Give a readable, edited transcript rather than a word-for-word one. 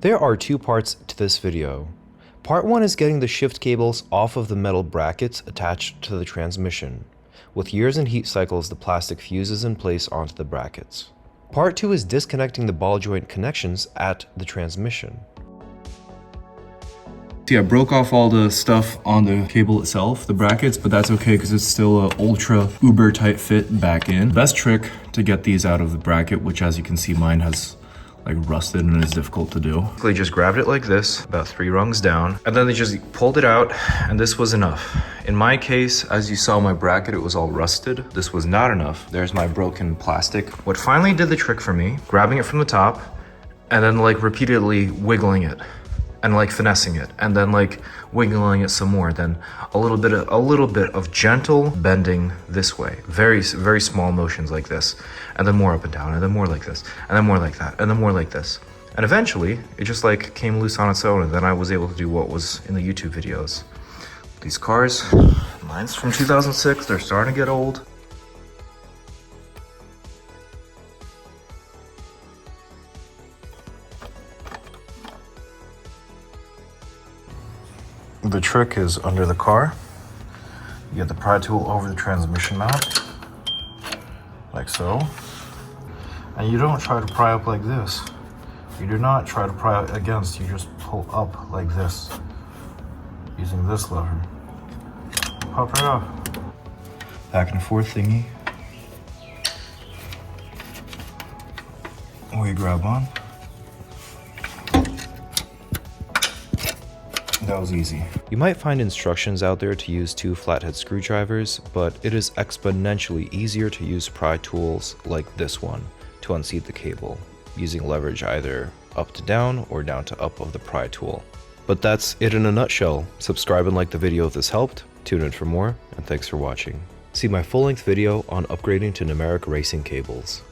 There are two parts to this video. Part 1 is getting the shift cables off of the metal brackets attached to the transmission. With years and heat cycles, the plastic fuses in place onto the brackets. Part 2 is disconnecting the ball joint connections at the transmission. See, I broke off all the stuff on the cable itself, the brackets, but that's okay because it's still a ultra uber tight fit back in. Best trick to get these out of the bracket, which as you can see mine has like rusted and is difficult to do. They just grabbed it like this, about 3 rungs down, and then they just pulled it out, and this was enough. In my case, as you saw my bracket, it was all rusted. This was not enough. There's my broken plastic. What finally did the trick for me, grabbing it from the top, and then like repeatedly wiggling it, and like finessing it, and then like wiggling it some more, then a little bit of gentle bending this way, very small motions like this, and then more up and down, and then more like this, and then more like that, and then more like this, and eventually it just like came loose on its own, and then I was able to do what was in the YouTube videos. These cars, mine's from 2006, they're starting to get old. The trick is under the car. You get the pry tool over the transmission mount, like so. And you don't try to pry up like this. You do not try to pry against, you just pull up like this, using this lever. Pop right off. Back and forth thingy. We grab on. That was easy. You might find instructions out there to use 2 flathead screwdrivers, but it is exponentially easier to use pry tools like this one to unseat the cable, using leverage either up to down or down to up of the pry tool. But that's it in a nutshell. Subscribe and like the video if this helped, tune in for more, and thanks for watching. See my full-length video on upgrading to numeric racing cables.